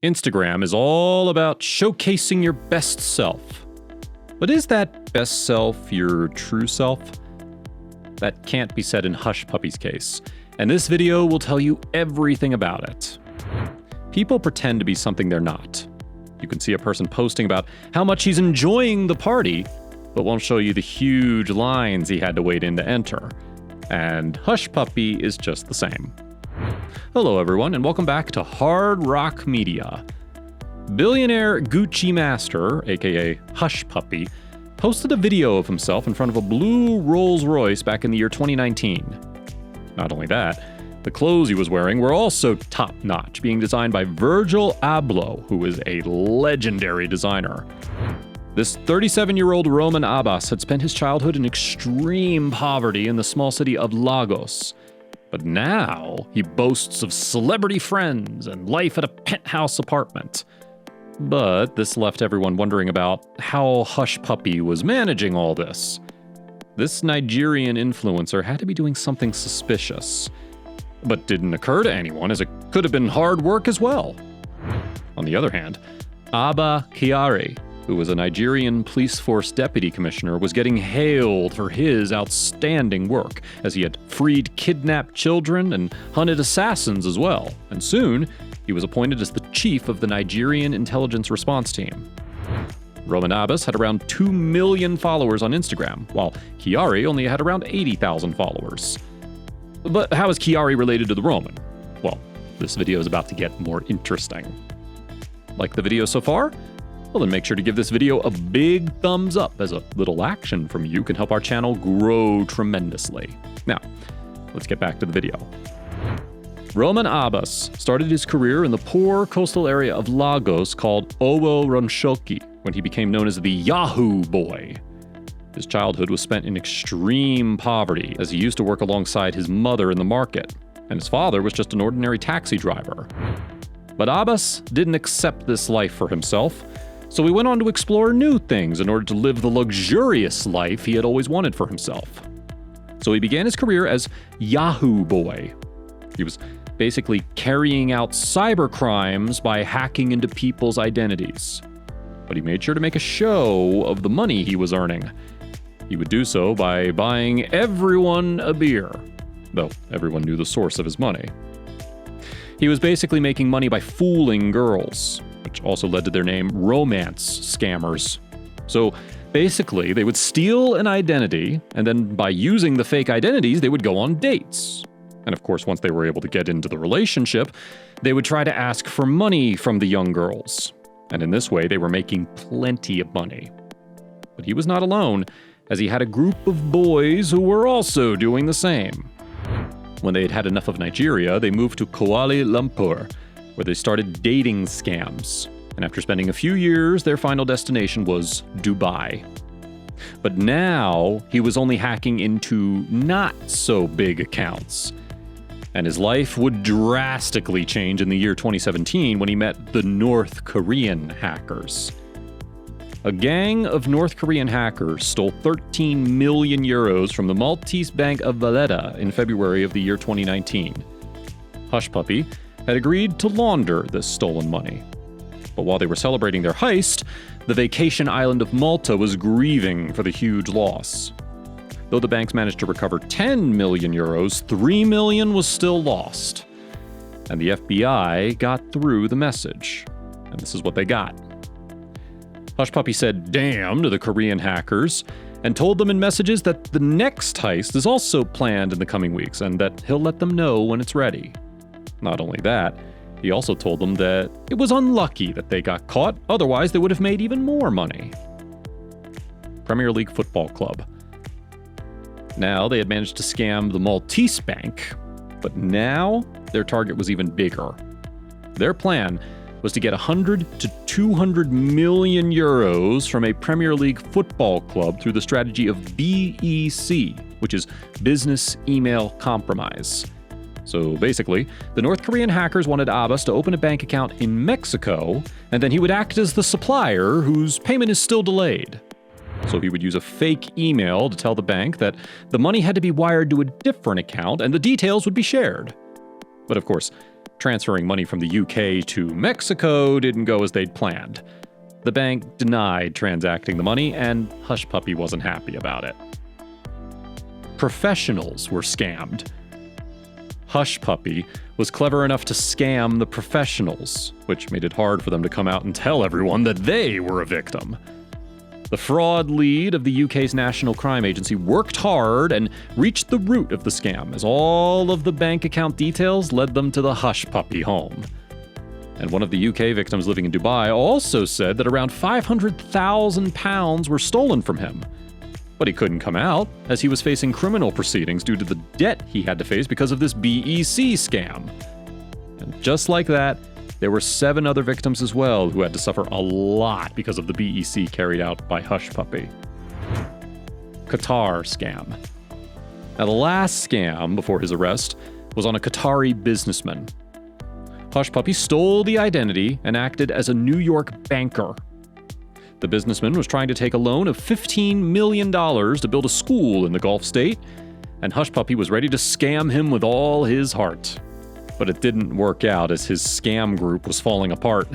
Instagram is all about showcasing your best self. But is that best self your true self? That can't be said in Hushpuppy's case, and this video will tell you everything about it. People pretend to be something they're not. You can see a person posting about how much he's enjoying the party, but won't show you the huge lines he had to wait in to enter. And Hushpuppy is just the same. Hello everyone, and welcome back to Hard Rock Media. Billionaire Gucci Master, aka Hushpuppy, posted a video of himself in front of a blue Rolls Royce back in the year 2019. Not only that, the clothes he was wearing were also top-notch, being designed by Virgil Abloh, who is a legendary designer. This 37-year-old Roman Abbas had spent his childhood in extreme poverty in the small city of Lagos. But now he boasts of celebrity friends and life at a penthouse apartment. But this left everyone wondering about how Hushpuppy was managing all this. This Nigerian influencer had to be doing something suspicious, but didn't occur to anyone as it could have been hard work as well. On the other hand, Abba Kyari, who was a Nigerian police force deputy commissioner, was getting hailed for his outstanding work, as he had freed kidnapped children and hunted assassins as well, and soon he was appointed as the chief of the Nigerian intelligence response team. Roman Abbas had around 2 million followers on Instagram, while Kyari only had around 80,000 followers. But how is Kyari related to the Roman? Well, this video is about to get more interesting. Like the video so far? Well, then make sure to give this video a big thumbs up, as a little action from you can help our channel grow tremendously. Now, let's get back to the video. Roman Abbas started his career in the poor coastal area of Lagos called Owo Ronshoki, when he became known as the Yahoo Boy. His childhood was spent in extreme poverty, as he used to work alongside his mother in the market, and his father was just an ordinary taxi driver. But Abbas didn't accept this life for himself, so he went on to explore new things in order to live the luxurious life he had always wanted for himself. So he began his career as Yahoo Boy. He was basically carrying out cyber crimes by hacking into people's identities. But he made sure to make a show of the money he was earning. He would do so by buying everyone a beer, though everyone knew the source of his money. He was basically making money by fooling girls, which also led to their name romance scammers. So basically, they would steal an identity, and then by using the fake identities, they would go on dates. And of course, once they were able to get into the relationship, they would try to ask for money from the young girls. And in this way, they were making plenty of money. But he was not alone, as he had a group of boys who were also doing the same. When they had had enough of Nigeria, they moved to Kuala Lumpur, where they started dating scams. And after spending a few years, their final destination was Dubai. But now, he was only hacking into not-so-big accounts. And his life would drastically change in the year 2017 when he met the North Korean hackers. A gang of North Korean hackers stole 13 million euros from the Maltese bank of Valletta in February of the year 2019. Hushpuppy had agreed to launder this stolen money. But while they were celebrating their heist, the vacation island of Malta was grieving for the huge loss. Though the banks managed to recover 10 million euros, 3 million was still lost. And the FBI got through the message. And this is what they got. Hushpuppy said damn to the Korean hackers and told them in messages that the next heist is also planned in the coming weeks and that he'll let them know when it's ready. Not only that, he also told them that it was unlucky that they got caught, otherwise they would have made even more money. Premier League Football Club. Now they had managed to scam the Maltese bank, but now their target was even bigger. Their plan was to get 100 to 200 million euros from a Premier League football club through the strategy of BEC, which is Business Email Compromise. So basically, the North Korean hackers wanted Abbas to open a bank account in Mexico, and then he would act as the supplier whose payment is still delayed. So he would use a fake email to tell the bank that the money had to be wired to a different account and the details would be shared. But of course, transferring money from the UK to Mexico didn't go as they'd planned. The bank denied transacting the money, and Hushpuppi wasn't happy about it. Professionals were scammed. Hushpuppi was clever enough to scam the professionals, which made it hard for them to come out and tell everyone that they were a victim. The fraud lead of the UK's National Crime Agency worked hard and reached the root of the scam, as all of the bank account details led them to the Hushpuppi home. And one of the UK victims living in Dubai also said that around £500,000 were stolen from him. But he couldn't come out, as he was facing criminal proceedings due to the debt he had to face because of this BEC scam. And just like that, there were 7 other victims as well who had to suffer a lot because of the BEC carried out by Hushpuppi. Qatar scam. Now, the last scam before his arrest was on a Qatari businessman. Hushpuppi stole the identity and acted as a New York banker. The businessman was trying to take a loan of $15 million to build a school in the Gulf state, and Hushpuppi was ready to scam him with all his heart. But it didn't work out as his scam group was falling apart.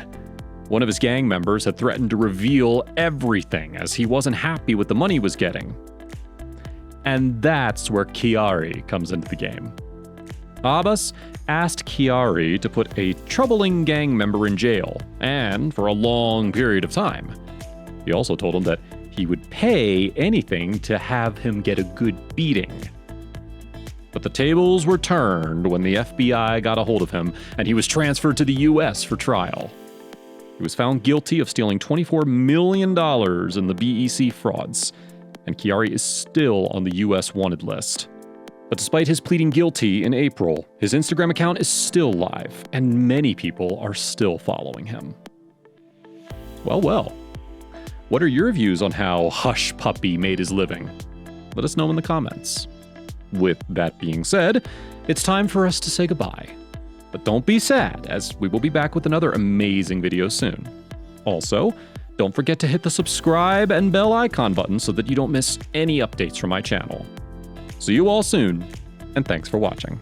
One of his gang members had threatened to reveal everything as he wasn't happy with the money he was getting. And that's where Chiari comes into the game. Abbas asked Chiari to put a troubling gang member in jail, and for a long period of time. He also told him that he would pay anything to have him get a good beating. But the tables were turned when the FBI got a hold of him, and he was transferred to the US for trial. He was found guilty of stealing $24 million in the BEC frauds, and Chiari is still on the US wanted list. But despite his pleading guilty in April, his Instagram account is still live, and many people are still following him. Well. What are your views on how Hushpuppi made his living? Let us know in the comments. With that being said, it's time for us to say goodbye. But don't be sad, as we will be back with another amazing video soon. Also, don't forget to hit the subscribe and bell icon button so that you don't miss any updates from my channel. See you all soon, and thanks for watching.